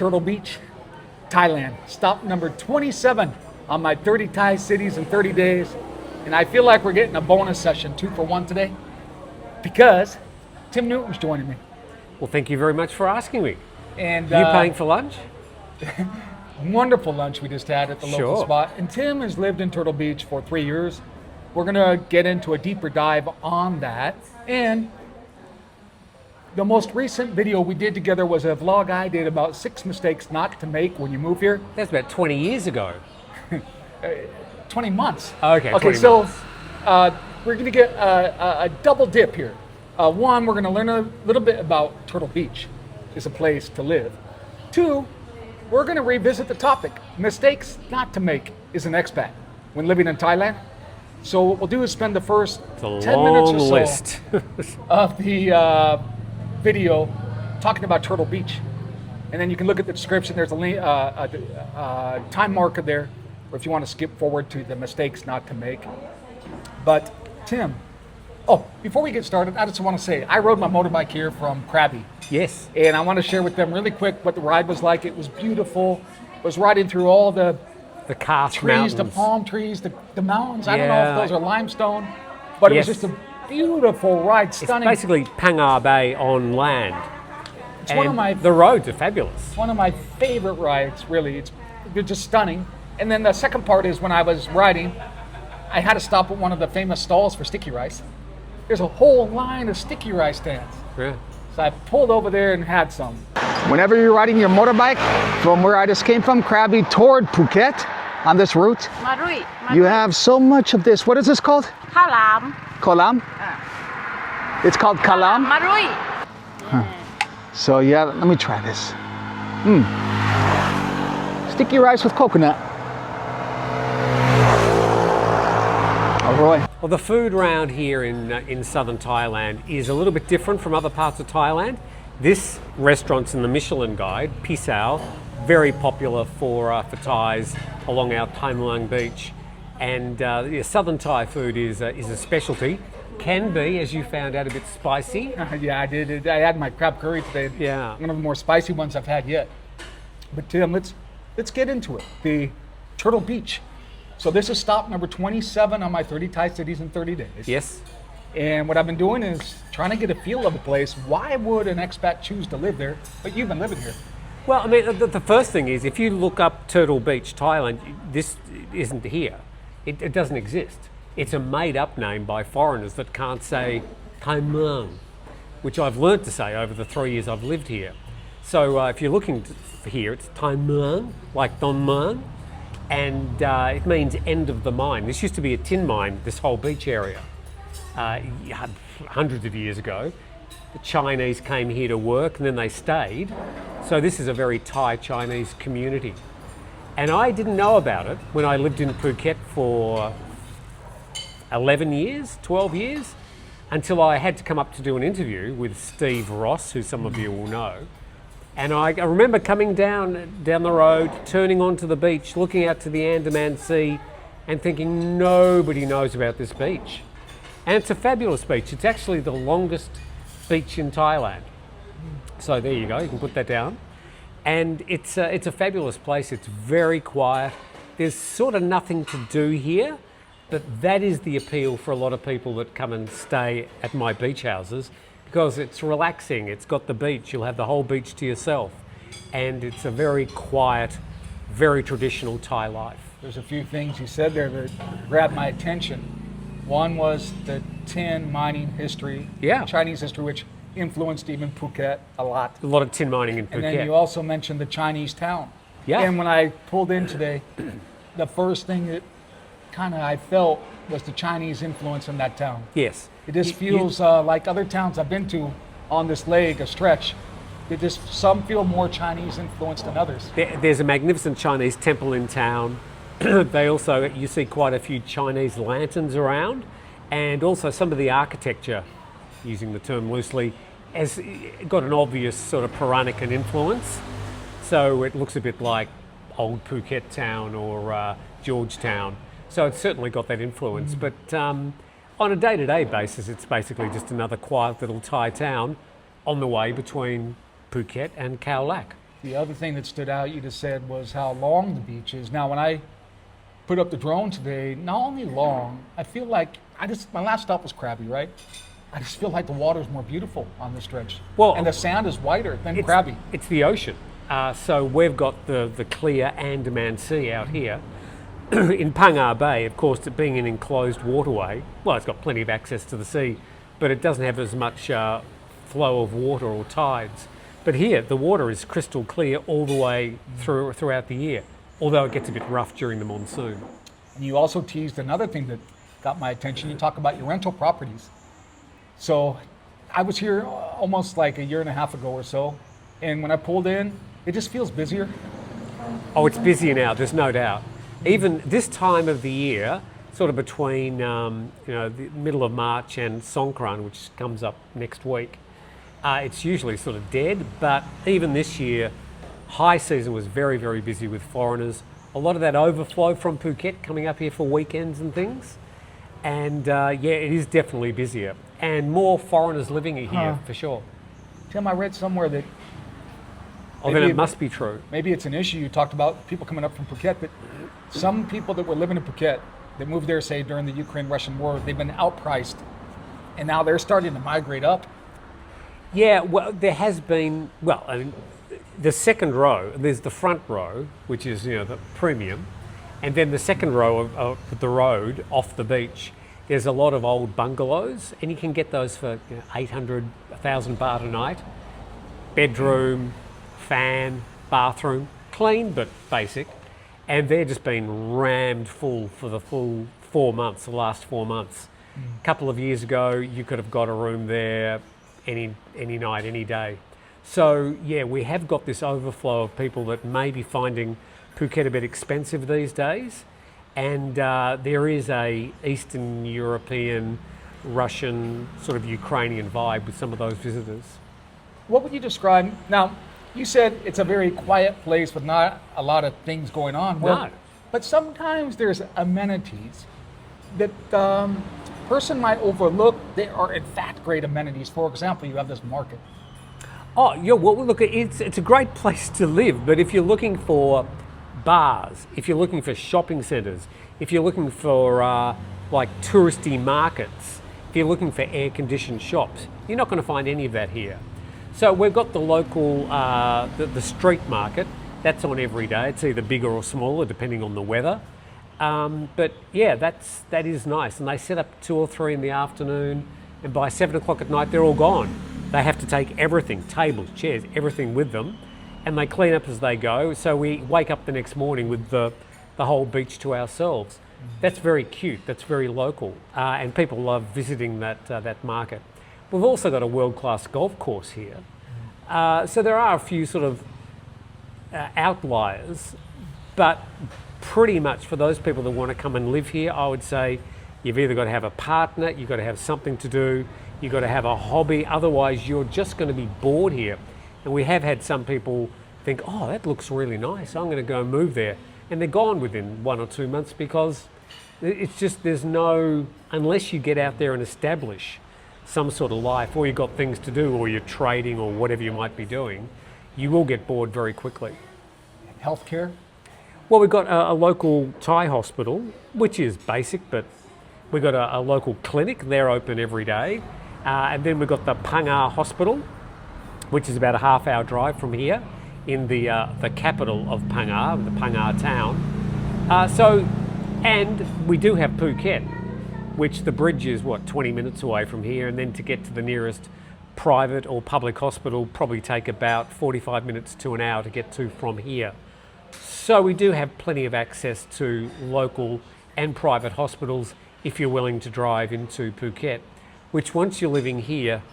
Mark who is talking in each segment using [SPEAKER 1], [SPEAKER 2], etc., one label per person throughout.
[SPEAKER 1] Turtle Beach, Thailand. Stop number 27 on my 30 Thai cities in 30 days. And I feel like we're getting a bonus session, 2 for 1 today, because Tim Newton's joining me.
[SPEAKER 2] Well, thank you very much for asking me.
[SPEAKER 1] And
[SPEAKER 2] you paying for lunch?
[SPEAKER 1] Wonderful lunch we just had at the local spot. And Tim has lived in Turtle Beach for 3 years. We're gonna get into a deeper dive on that. And the most recent video we did together was a vlog I did about 6 mistakes not to make when you move here.
[SPEAKER 2] That's about 20 years ago.
[SPEAKER 1] 20 months.
[SPEAKER 2] Okay, 20
[SPEAKER 1] so
[SPEAKER 2] months.
[SPEAKER 1] We're gonna get a double dip here. One, we're gonna learn a little bit about Turtle Beach as a place to live. 2, we're gonna revisit the topic, mistakes not to make as an expat when living in Thailand. So what we'll do is spend the first 10 minutes or so of the video talking about Turtle Beach. And then you can look at the description, there's a link, time marker there, or if you want to skip forward to the mistakes not to make. But Tim, before we get started, I just want to say, I rode my motorbike here from Krabi.
[SPEAKER 2] Yes.
[SPEAKER 1] And I want to share with them really quick what the ride was like. It was beautiful. I was riding through all the
[SPEAKER 2] karst
[SPEAKER 1] trees,
[SPEAKER 2] mountains.
[SPEAKER 1] the palm trees, the mountains. I don't know if those are limestone, but it was just a beautiful ride, stunning.
[SPEAKER 2] It's basically Phang Nga Bay on land.
[SPEAKER 1] It's one of my,
[SPEAKER 2] the roads are fabulous.
[SPEAKER 1] One of my favorite rides, really. They're just stunning. And then the second part is when I was riding, I had to stop at one of the famous stalls for sticky rice. There's a whole line of sticky rice stands.
[SPEAKER 2] Yeah.
[SPEAKER 1] So I pulled over there and had some.
[SPEAKER 3] Whenever you're riding your motorbike from where I just came from, Krabi, toward Phuket on this route, you have so much of this. What is this called?
[SPEAKER 4] Kalam.
[SPEAKER 3] Kolam? It's called kalam?
[SPEAKER 4] Marui.
[SPEAKER 3] So yeah, let me try this. Sticky rice with coconut. Oh, Roy.
[SPEAKER 2] Well, the food around here in southern Thailand is a little bit different from other parts of Thailand. This restaurant's in the Michelin Guide, Pisau, very popular for Thais along our Tai Muang beach. And southern Thai food is a specialty. Can be, as you found out, a bit spicy.
[SPEAKER 1] Yeah, I did. I had my crab curry today.
[SPEAKER 2] Yeah.
[SPEAKER 1] One of the more spicy ones I've had yet. But Tim, let's get into it. The Turtle Beach. So this is stop number 27 on my 30 Thai cities in 30 days.
[SPEAKER 2] Yes.
[SPEAKER 1] And what I've been doing is trying to get a feel of the place. Why would an expat choose to live there? But you've been living here.
[SPEAKER 2] Well, I mean, the first thing is, if you look up Turtle Beach, Thailand, this isn't here. It doesn't exist. It's a made-up name by foreigners that can't say Tai Muang, which I've learnt to say over the 3 years I've lived here. So if you're looking for here, it's Tai Muang, like Don Muang, and it means end of the mine. This used to be a tin mine, this whole beach area. Hundreds of years ago. The Chinese came here to work and then they stayed. So this is a very Thai Chinese community. And I didn't know about it when I lived in Phuket for 11 years, 12 years, until I had to come up to do an interview with Steve Ross, who some of you will know. And I remember coming down the road, turning onto the beach, looking out to the Andaman Sea and thinking nobody knows about this beach. And it's a fabulous beach. It's actually the longest beach in Thailand. So there you go, you can put that down. And it's a fabulous place. It's very quiet. There's sort of nothing to do here, but that is the appeal for a lot of people that come and stay at my beach houses, because it's relaxing. It's got the beach. You'll have the whole beach to yourself. And it's a very quiet, very traditional Thai life.
[SPEAKER 1] There's a few things you said there that grabbed my attention. One was the tin mining history, Chinese history, which influenced even Phuket a lot.
[SPEAKER 2] A lot of tin mining in Phuket.
[SPEAKER 1] And then you also mentioned the Chinese town.
[SPEAKER 2] Yeah.
[SPEAKER 1] And when I pulled in today, the first thing that I felt was the Chinese influence in that town.
[SPEAKER 2] Yes.
[SPEAKER 1] It just feels like other towns I've been to on this leg, a stretch. Some feel more Chinese influenced than others.
[SPEAKER 2] There's a magnificent Chinese temple in town. You see quite a few Chinese lanterns around, and also some of the architecture, using the term loosely, has got an obvious sort of Peranakan influence. So it looks a bit like old Phuket town or Georgetown. So it's certainly got that influence. But on a day-to-day basis, it's basically just another quiet little Thai town on the way between Phuket and Khao Lak.
[SPEAKER 1] The other thing that stood out, you just said, was how long the beach is. Now, when I put up the drone today, not only long, I feel like my last stop was Krabi, right? I just feel like the water is more beautiful on this stretch.
[SPEAKER 2] Well,
[SPEAKER 1] and the sand is whiter than Krabi.
[SPEAKER 2] It's the ocean. So we've got the clear Andaman Sea out here. In Phang Nga Bay, of course, it being an enclosed waterway, well, it's got plenty of access to the sea, but it doesn't have as much flow of water or tides. But here, the water is crystal clear all the way throughout the year, although it gets a bit rough during the monsoon.
[SPEAKER 1] And you also teased another thing that got my attention. You talk about your rental properties. So I was here almost like a year and a half ago or so, and when I pulled in, it just feels busier.
[SPEAKER 2] Oh, it's busier now, there's no doubt. Even this time of the year, sort of between the middle of March and Songkran, which comes up next week, it's usually sort of dead. But even this year, high season was very, very busy with foreigners. A lot of that overflow from Phuket coming up here for weekends and things. And it is definitely busier and more foreigners living here for sure.
[SPEAKER 1] Tim, I read somewhere that
[SPEAKER 2] then it must be true.
[SPEAKER 1] Maybe it's an issue. You talked about people coming up from Phuket, but some people that were living in Phuket that moved there, say, during the Ukraine-Russian war, they've been outpriced, and now they're starting to migrate up.
[SPEAKER 2] Yeah, well, there has been, the second row, there's the front row, which is, the premium, and then the second row of the road off the beach, there's a lot of old bungalows, and you can get those for 800, 1,000 baht a night. Bedroom, fan, bathroom, clean but basic, and they're just been rammed full for the full 4 months, the last 4 months. A couple of years ago, you could have got a room there any night, any day. So yeah, we have got this overflow of people that may be finding Phuket a bit expensive these days, and there is a Eastern European, Russian, sort of Ukrainian vibe with some of those visitors.
[SPEAKER 1] What would you describe, now, you said it's a very quiet place with not a lot of things going on.
[SPEAKER 2] No.
[SPEAKER 1] But sometimes there's amenities that person might overlook. They are in fact great amenities. For example, you have this market.
[SPEAKER 2] Oh, yeah, well, look, it's a great place to live, but if you're looking for bars, if you're looking for shopping centres, if you're looking for like touristy markets, if you're looking for air-conditioned shops, you're not going to find any of that here. So we've got the local, the street market. That's on every day. It's either bigger or smaller, depending on the weather. But yeah, that is nice. And they set up 2 or 3 in the afternoon, and by 7 o'clock at night, they're all gone. They have to take everything, tables, chairs, everything with them, and they clean up as they go. So we wake up the next morning with the whole beach to ourselves. That's very cute. That's very local, and people love visiting that market. We've also got a world-class golf course here. So there are a few sort of outliers, but pretty much for those people that want to come and live here, I would say you've either got to have a partner, you've got to have something to do, you've got to have a hobby, otherwise you're just going to be bored here. And we have had some people think, oh, that looks really nice, I'm going to go move there. And they're gone within 1 or 2 months because it's just, unless you get out there and establish some sort of life, or you've got things to do, or you're trading, or whatever you might be doing, you will get bored very quickly.
[SPEAKER 1] Healthcare?
[SPEAKER 2] Well, we've got a local Thai hospital, which is basic, but we've got a local clinic. They're open every day. And then we've got the Phang Nga Hospital, which is about a half-hour drive from here, in the capital of Phang Nga, the Phang Nga town. And we do have Phuket, which the bridge is, 20 minutes away from here, and then to get to the nearest private or public hospital probably take about 45 minutes to an hour to get to from here. So we do have plenty of access to local and private hospitals if you're willing to drive into Phuket, which once you're living here,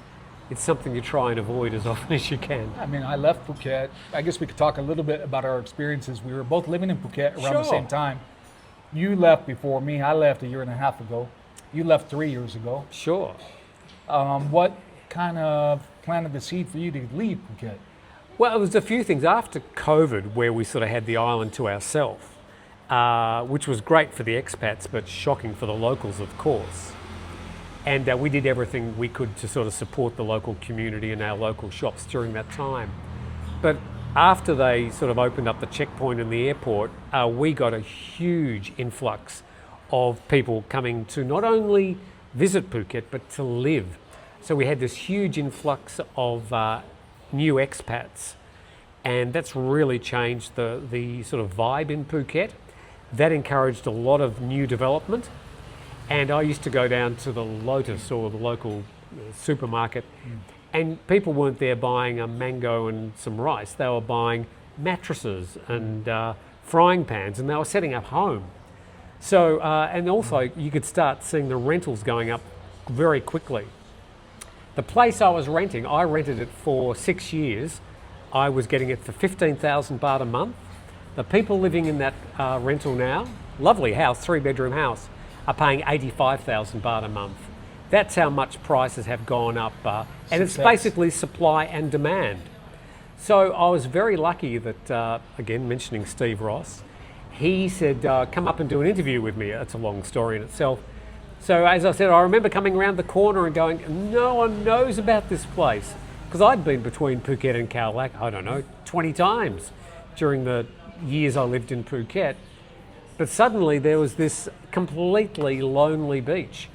[SPEAKER 2] it's something you try and avoid as often as you can.
[SPEAKER 1] I mean, I left Phuket. I guess we could talk a little bit about our experiences. We were both living in Phuket around the same time. You left before me. I left a year and a half ago. You left 3 years ago.
[SPEAKER 2] Sure.
[SPEAKER 1] What kind of planted the seed for you to leave Phuket?
[SPEAKER 2] Well, it was a few things. After COVID, where we sort of had the island to ourselves, which was great for the expats, but shocking for the locals, of course. And we did everything we could to sort of support the local community and our local shops during that time. But after they sort of opened up the checkpoint in the airport, we got a huge influx of people coming to not only visit Phuket, but to live. So we had this huge influx of new expats, and that's really changed the sort of vibe in Phuket. That encouraged a lot of new development. And I used to go down to the Lotus or the local supermarket, and people weren't there buying a mango and some rice. They were buying mattresses and frying pans, and they were setting up home. So, and also you could start seeing the rentals going up very quickly. The place I was renting, I rented it for 6 years. I was getting it for 15,000 baht a month. The people living in that rental now, lovely house, 3-bedroom house, are paying 85,000 baht a month. That's how much prices have gone up. And it's basically supply and demand. So I was very lucky that, again, mentioning Steve Ross, he said, come up and do an interview with me. It's a long story in itself. So as I said, I remember coming around the corner and going, no one knows about this place. Because I'd been between Phuket and Khao Lak, I don't know, 20 times during the years I lived in Phuket. But suddenly there was this completely lonely beach.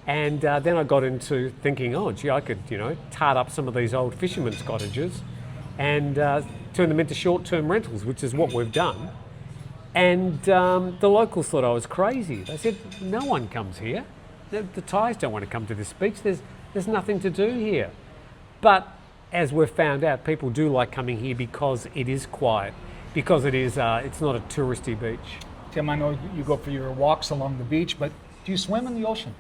[SPEAKER 2] And then I got into thinking, oh, gee, I could, tart up some of these old fishermen's cottages and turn them into short-term rentals, which is what we've done. And the locals thought I was crazy. They said, no one comes here. The Thais don't want to come to this beach. There's nothing to do here. But as we've found out, people do like coming here because it is quiet, because it's not a touristy beach.
[SPEAKER 1] Tim, I know you go for your walks along the beach, but do you swim in the ocean?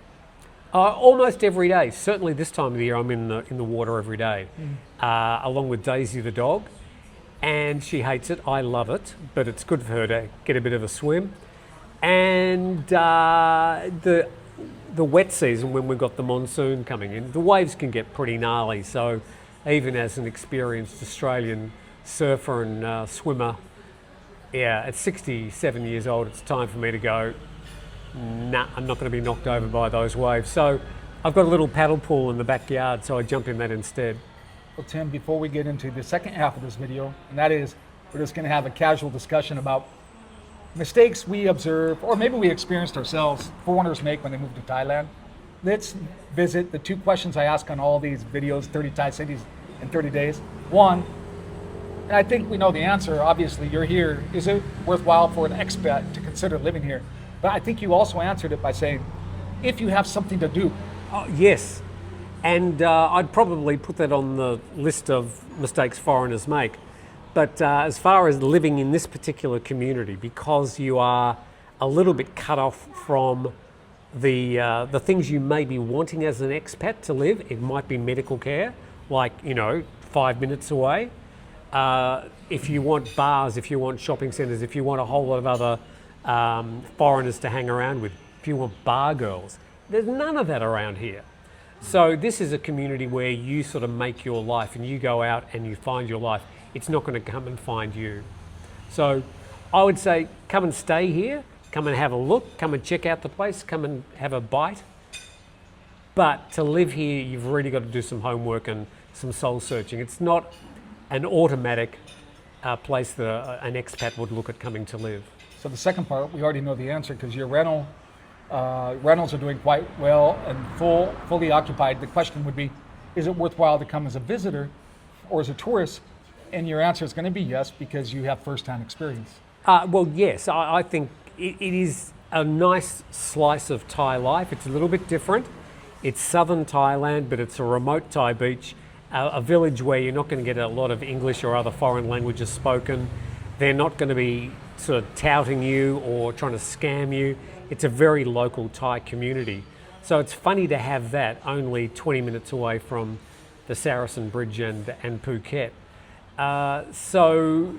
[SPEAKER 2] Almost every day. Certainly this time of the year, I'm in the water every day, along with Daisy the dog. And she hates it. I love it, but it's good for her to get a bit of a swim. And the wet season, when we've got the monsoon coming in, the waves can get pretty gnarly. So even as an experienced Australian surfer and swimmer, at 67 years old, it's time for me to go, nah, I'm not going to be knocked over by those waves. So I've got a little paddle pool in the backyard, so I jump in that instead.
[SPEAKER 1] Well, Tim, before we get into the second half of this video, and that is, we're just going to have a casual discussion about mistakes we observe, or maybe we experienced ourselves, foreigners make when they move to Thailand. Let's visit the 2 questions I ask on all these videos, 30 Thai cities in 30 days. One, and I think we know the answer, obviously you're here, is it worthwhile for an expat to consider living here? But I think you also answered it by saying, if you have something to do.
[SPEAKER 2] Oh, yes. And I'd probably put that on the list of mistakes foreigners make. But as far as living in this particular community, because you are a little bit cut off from the things you may be wanting as an expat to live, it might be medical care, like, 5 minutes away. If you want bars, if you want shopping centres, if you want a whole lot of other foreigners to hang around with, if you want bar girls, there's none of that around here. So this is a community where you sort of make your life and you go out and you find your life. It's not going to come and find you. So I would say come and stay here, come and have a look, come and check out the place, come and have a bite. But to live here, you've really got to do some homework and some soul searching. It's not an automatic place that an expat would look at coming to live.
[SPEAKER 1] So the second part, we already know the answer because your rentals are doing quite well and fully occupied. The question would be, is it worthwhile to come as a visitor or as a tourist? And your answer is going to be yes, because you have first-hand experience.
[SPEAKER 2] Well, yes, I think it is a nice slice of Thai life. It's a little bit different. It's southern Thailand, but it's a remote Thai beach, a village where you're not going to get a lot of English or other foreign languages spoken. They're not going to be sort of touting you or trying to scam you. It's a very local Thai community. So it's funny to have that only 20 minutes away from the Saracen Bridge and Phuket. So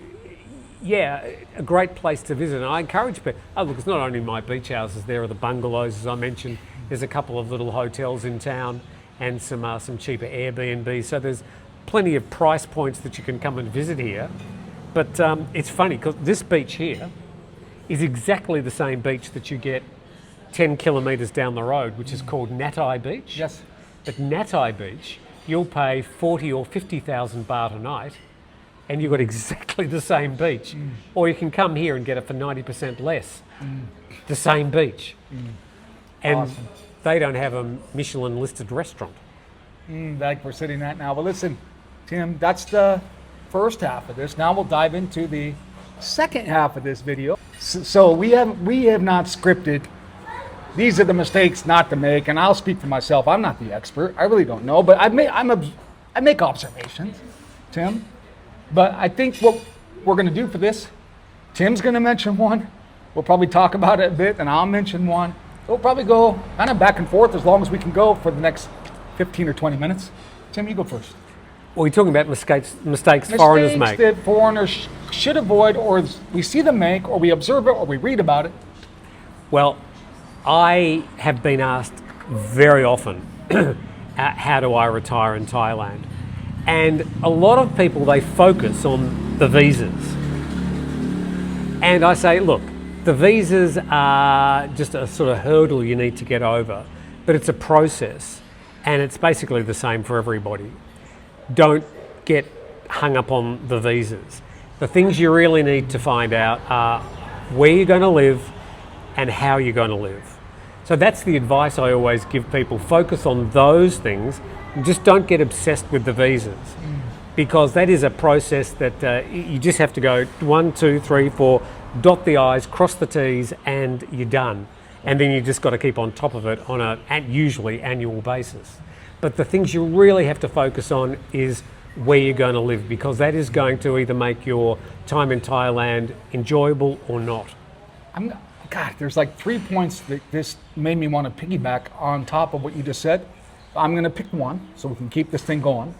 [SPEAKER 2] yeah, a great place to visit. And I encourage people, look, it's not only my beach houses, there are the bungalows, as I mentioned. There's a couple of little hotels in town and some cheaper Airbnb. So there's plenty of price points that you can come and visit here. But it's funny because this beach here is exactly the same beach that you get 10 kilometres down the road, which is called Natai Beach.
[SPEAKER 1] Yes.
[SPEAKER 2] At Natai Beach, you'll pay 40 or 50,000 baht a night and you've got exactly the same beach. Or you can come here and get it for 90% less. The same beach. And
[SPEAKER 1] Awesome.
[SPEAKER 2] they don't have a Michelin listed restaurant.
[SPEAKER 1] Like we're sitting at now. But listen, Tim, that's the first half of this. Now we'll dive into the second half of this video. So we have not scripted. These are the mistakes not to make, and I'll speak for myself. I'm not the expert. I really don't know, but I make observations, Tim. But I think what we're going to do for this, Tim's going to mention one. We'll probably talk about it a bit, and I'll mention one. We'll probably go kind of back and forth as long as we can go for the next 15 or 20 minutes. Tim, you go first.
[SPEAKER 2] Well, we're talking about mistakes foreigners make.
[SPEAKER 1] That foreigners should avoid, or we see them make, or we observe it, or we read about it.
[SPEAKER 2] Well, I have been asked very often, how do I retire in Thailand? And a lot of people, they focus on the visas. And I say, look, the visas are just a sort of hurdle you need to get over, but it's a process, and it's basically the same for everybody. Don't get hung up on the visas. The things you really need to find out are where you're going to live and how you're going to live. So that's the advice I always give people. Focus on those things. Just don't get obsessed with the visas, because that is a process that you just have to go 1, 2, 3, 4, dot the I's, cross the T's, and you're done. And then you just got to keep on top of it on a usually annual basis. But the things you really have to focus on is where you're going to live, because that is going to either make your time in Thailand enjoyable or not.
[SPEAKER 1] God, there's like 3 points that this made me want to piggyback on top of what you just said. I'm going to pick one so we can keep this thing going.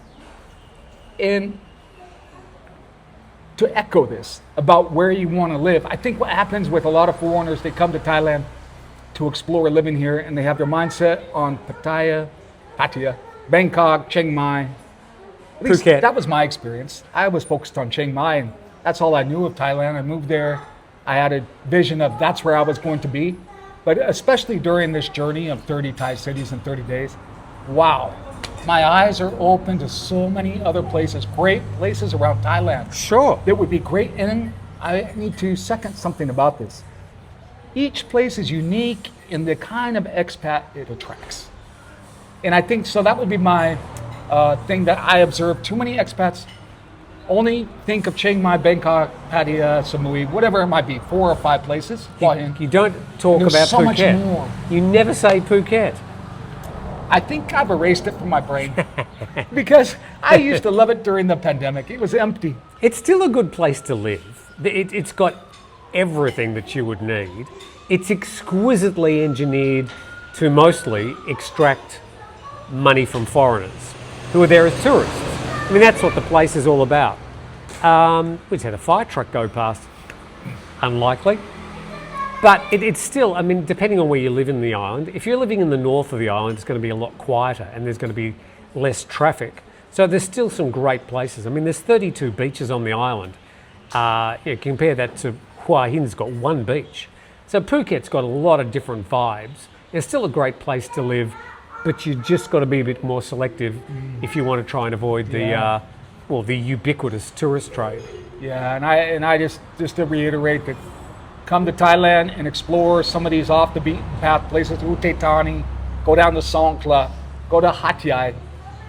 [SPEAKER 1] And to echo this about where you want to live, I think what happens with a lot of foreigners, they come to Thailand to explore living here, and they have their mindset on Pattaya, Bangkok, Chiang Mai. At least
[SPEAKER 2] Phuket.
[SPEAKER 1] that was my experience. I was focused on Chiang Mai, and that's all I knew of Thailand. I moved there. I had a vision of that's where I was going to be. But especially during this journey of 30 Thai cities in 30 days, wow, my eyes are open to so many other places, great places around Thailand.
[SPEAKER 2] Sure.
[SPEAKER 1] That would be great. And I need to second something about this. Each place is unique in the kind of expat it attracts. And I think, so that would be my thing that I observe. Too many expats only think of Chiang Mai, Bangkok, Pattaya, Samui, whatever it might be, 4 or 5 places.
[SPEAKER 2] You don't talk
[SPEAKER 1] There's
[SPEAKER 2] about
[SPEAKER 1] so much
[SPEAKER 2] Phuket.
[SPEAKER 1] more.
[SPEAKER 2] You never say Phuket.
[SPEAKER 1] I think I've erased it from my brain because I used to love it during the pandemic. It was empty.
[SPEAKER 2] It's still a good place to live. It's got everything that you would need. It's exquisitely engineered to mostly extract money from foreigners who are there as tourists. I mean, that's what the place is all about. We just had a fire truck go past. Unlikely. But it's still, I mean, depending on where you live in the island, if you're living in the north of the island, it's going to be a lot quieter and there's going to be less traffic. So there's still some great places. I mean, there's 32 beaches on the island. Compare that to Hua Hin's got 1 beach. So Phuket's got a lot of different vibes. It's still a great place to live, but you just got to be a bit more selective if you want to try and avoid the ubiquitous tourist trade.
[SPEAKER 1] Yeah, and I just to reiterate that, come to Thailand and explore some of these off the beaten path places. Uthai Thani, go down to Songkhla, go to Hat Yai,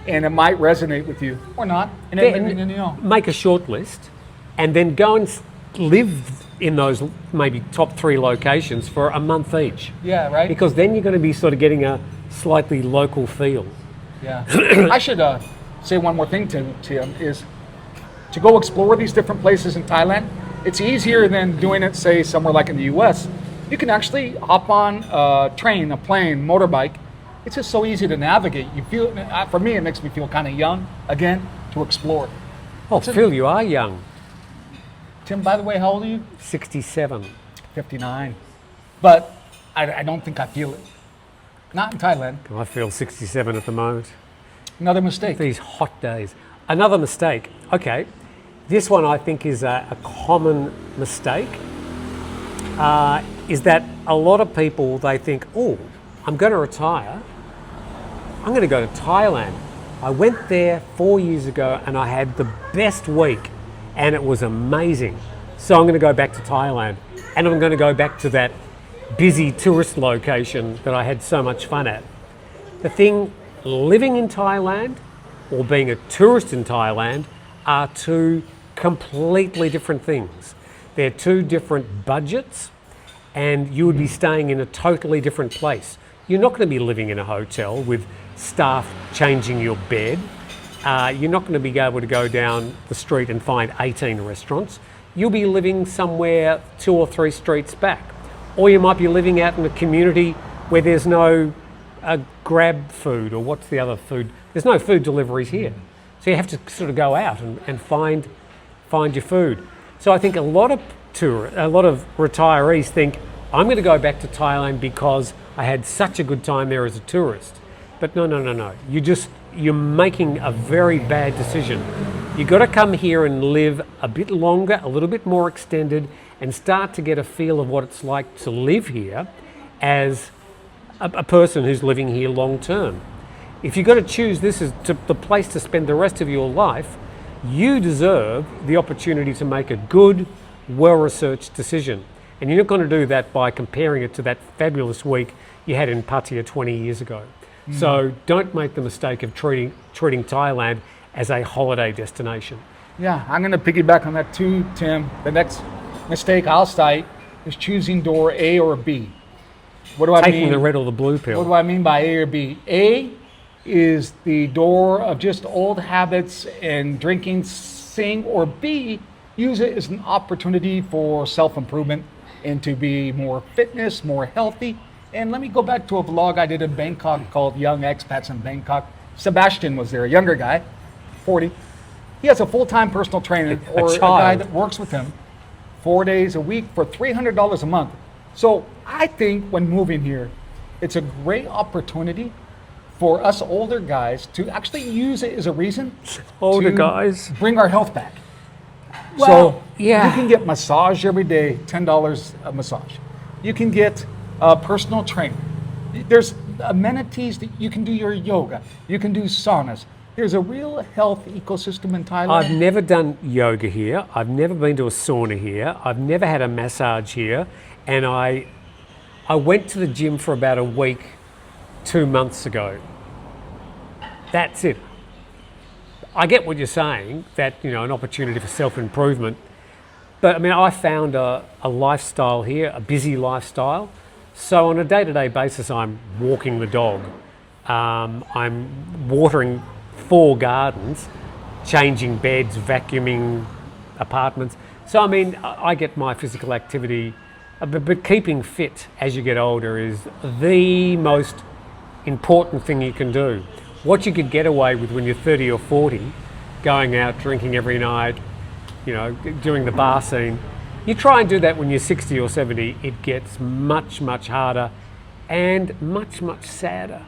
[SPEAKER 1] and it might resonate with you or not. And
[SPEAKER 2] make a short list, and then go and live in those maybe top 3 locations for a month each.
[SPEAKER 1] Yeah, right.
[SPEAKER 2] Because then you're going to be sort of getting a slightly local feel.
[SPEAKER 1] Yeah. I should say one more thing to Tim, is to go explore these different places in Thailand. It's easier than doing it, say, somewhere like in the US. You can actually hop on a train, a plane, motorbike. It's just so easy to navigate. You feel, for me, it makes me feel kind of young again to explore.
[SPEAKER 2] Oh, Phil, you are young.
[SPEAKER 1] Tim, by the way, how old are you?
[SPEAKER 2] 67.
[SPEAKER 1] 59. But I don't think I feel it. Not in Thailand.
[SPEAKER 2] I feel 67 at the moment.
[SPEAKER 1] Another mistake.
[SPEAKER 2] These hot days. Another mistake. Okay. This one I think is a common mistake, is that a lot of people, they think, oh, I'm going to retire. I'm going to go to Thailand. I went there 4 years ago and I had the best week and it was amazing. So I'm going to go back to Thailand, and I'm going to go back to that busy tourist location that I had so much fun at. The thing, living in Thailand or being a tourist in Thailand are two completely different things. They're two different budgets, and you would be staying in a totally different place. You're not going to be living in a hotel with staff changing your bed. You're not going to be able to go down the street and find 18 restaurants. You'll be living somewhere 2 or 3 streets back. Or you might be living out in a community where there's no grab food, or what's the other food? There's no food deliveries here. So you have to sort of go out and find your food. So I think a lot of retirees think, I'm going to go back to Thailand because I had such a good time there as a tourist. But no. You're making a very bad decision. You've got to come here and live a bit longer, a little bit more extended, and start to get a feel of what it's like to live here as a person who's living here long term. If you've got to choose this as the place to spend the rest of your life, you deserve the opportunity to make a good, well-researched decision. And you're not going to do that by comparing it to that fabulous week you had in Pattaya 20 years ago. So don't make the mistake of treating Thailand as a holiday destination.
[SPEAKER 1] Yeah, I'm going to piggyback on that too, Tim. The next mistake I'll cite is choosing door A or B. What do I mean?
[SPEAKER 2] Taking the red or the blue pill.
[SPEAKER 1] What do I mean by A or B? A is the door of just old habits and drinking, sing, or B, use it as an opportunity for self-improvement and to be more fitness, more healthy. And let me go back to a vlog I did in Bangkok called Young Expats in Bangkok. Sebastian was there, a younger guy, 40. He has a full-time personal trainer or a guy that works with him 4 days a week for $300 a month. So I think when moving here, it's a great opportunity for us older guys to actually use it as a reason
[SPEAKER 2] to
[SPEAKER 1] bring our health back.
[SPEAKER 2] Well,
[SPEAKER 1] so
[SPEAKER 2] yeah.
[SPEAKER 1] You can get massage every day, $10 a massage. You can get a personal trainer. There's amenities that you can do your yoga. You can do saunas. There's a real health ecosystem in Thailand.
[SPEAKER 2] I've never done yoga here. I've never been to a sauna here. I've never had a massage here. And I went to the gym for about a week 2 months ago. That's it. I get what you're saying, that, an opportunity for self-improvement. But I mean, I found a lifestyle here, a busy lifestyle. So on a day-to-day basis, I'm walking the dog. I'm watering 4 gardens, changing beds, vacuuming apartments. So I mean, I get my physical activity, but keeping fit as you get older is the most important thing you can do. What you could get away with when you're 30 or 40, going out drinking every night, doing the bar scene. You try and do that when you're 60 or 70, it gets much, much harder and much, much sadder.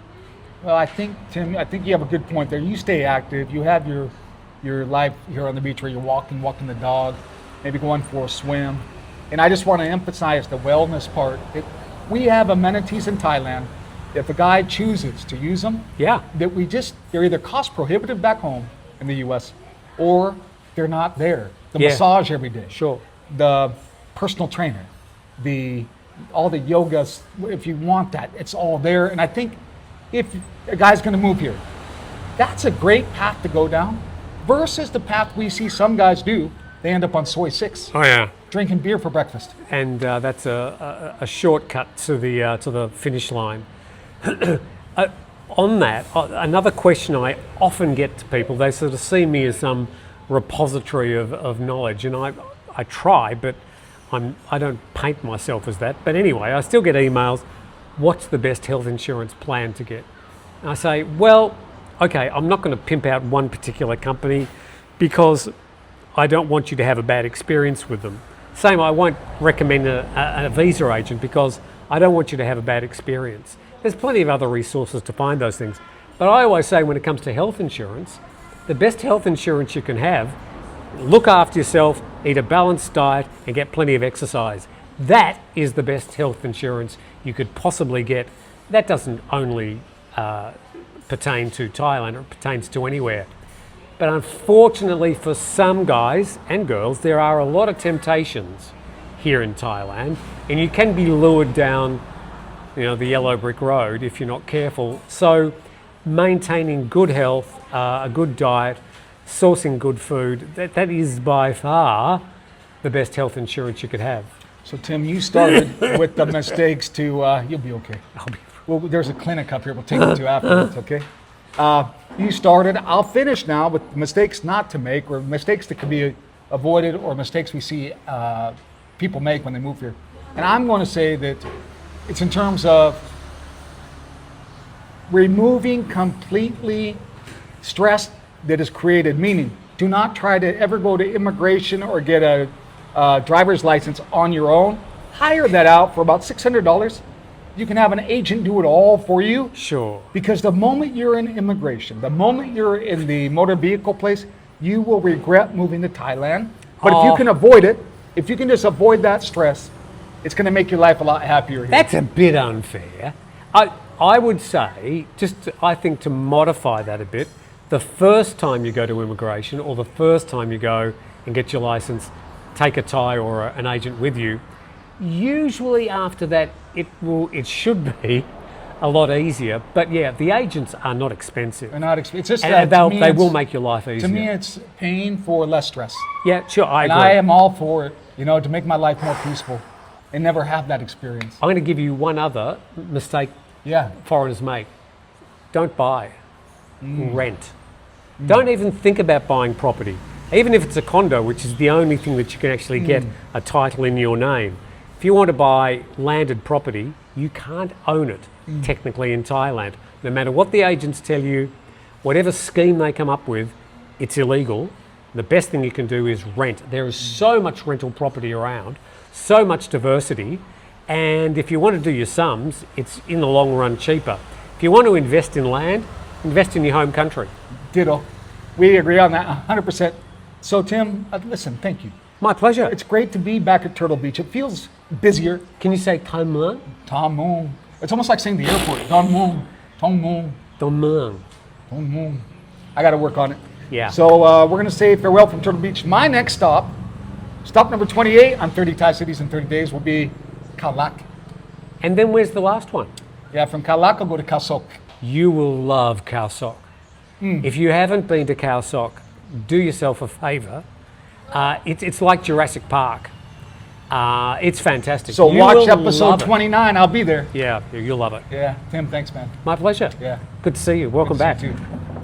[SPEAKER 1] Well, I think, Tim, you have a good point there. You stay active. You have your life here on the beach where you're walking the dog, maybe going for a swim. And I just want to emphasize the wellness part. We have amenities in Thailand. If a guy chooses to use them, they're either cost prohibitive back home in the US or they're not there. The massage every day.
[SPEAKER 2] Sure.
[SPEAKER 1] The personal trainer, all the yogas, if you want that, it's all there. And I think if a guy's going to move here, that's a great path to go down versus the path we see some guys do. They end up on soy 6.
[SPEAKER 2] Oh yeah.
[SPEAKER 1] Drinking beer for breakfast.
[SPEAKER 2] And that's a shortcut to the finish line. On that, another question I often get to people, they sort of see me as some repository of knowledge, and I try, but I don't paint myself as that. But anyway, I still get emails, what's the best health insurance plan to get? And I say, well, okay, I'm not going to pimp out one particular company because I don't want you to have a bad experience with them. Same, I won't recommend a visa agent because I don't want you to have a bad experience. There's plenty of other resources to find those things. But I always say when it comes to health insurance, the best health insurance you can have, look after yourself, eat a balanced diet, and get plenty of exercise. That is the best health insurance you could possibly get. That doesn't only pertain to Thailand, it pertains to anywhere. But unfortunately for some guys and girls, there are a lot of temptations here in Thailand, and you can be lured down, the yellow brick road if you're not careful. So maintaining good health, a good diet, sourcing good food, that is by far the best health insurance you could have.
[SPEAKER 1] So Tim, you started with the mistakes to, you'll be okay. Well, there's a clinic up here we'll take you to afterwards, okay? You started, I'll finish now with mistakes not to make, or mistakes that can be avoided, or mistakes we see people make when they move here. And I'm going to say that it's in terms of removing completely stress that is created, meaning do not try to ever go to immigration or get a driver's license on your own. Hire that out for about $600. You can have an agent do it all for you.
[SPEAKER 2] Sure.
[SPEAKER 1] Because the moment you're in immigration, the moment you're in the motor vehicle place, you will regret moving to Thailand. But if you can avoid it, if you can just avoid that stress, it's going to make your life a lot happier here.
[SPEAKER 2] That's a bit unfair. I would say, I think to modify that a bit, the first time you go to immigration or the first time you go and get your license, take a Thai or an agent with you. Usually after that, it should be a lot easier. But yeah, the agents are not expensive.
[SPEAKER 1] They're not expensive. It's just
[SPEAKER 2] and
[SPEAKER 1] that
[SPEAKER 2] they will make your life easier.
[SPEAKER 1] To me, it's paying for less stress.
[SPEAKER 2] Yeah, sure, I agree.
[SPEAKER 1] And I am all for it, to make my life more peaceful and never have that experience.
[SPEAKER 2] I'm going to give you one other mistake foreigners make. Don't buy. Rent. Don't even think about buying property. Even if it's a condo, which is the only thing that you can actually get a title in your name. If you want to buy landed property, you can't own it technically in Thailand. No matter what the agents tell you, whatever scheme they come up with, it's illegal. The best thing you can do is rent. There is so much rental property around, so much diversity, and if you want to do your sums, it's in the long run cheaper. If you want to invest in land, invest in your home country.
[SPEAKER 1] Ditto. We agree on that 100%. So Tim, listen, thank you.
[SPEAKER 2] My pleasure.
[SPEAKER 1] It's great to be back at Turtle Beach. It feels busier.
[SPEAKER 2] Can you say Tai Muang?
[SPEAKER 1] Tai Muang. It's almost like saying the airport. Tai Muang. Tai Muang.
[SPEAKER 2] Tai Muang.
[SPEAKER 1] Tai Muang. I got to work on it.
[SPEAKER 2] Yeah.
[SPEAKER 1] So we're going to say farewell from Turtle Beach. My next stop number 28 on 30 Thai cities in 30 days will be Khao Lak.
[SPEAKER 2] And then where's the last one?
[SPEAKER 1] Yeah, from Khao Lak I'll go to Khao Sok.
[SPEAKER 2] You will love Khao Sok. If you haven't been to Khao Sok, do yourself a favour. It's like Jurassic Park. It's fantastic.
[SPEAKER 1] So watch episode 29. I'll be there.
[SPEAKER 2] Yeah, you'll love it.
[SPEAKER 1] Yeah, Tim, thanks, man.
[SPEAKER 2] My pleasure.
[SPEAKER 1] Yeah.
[SPEAKER 2] Good to see you. Welcome back.
[SPEAKER 1] Good to see you too.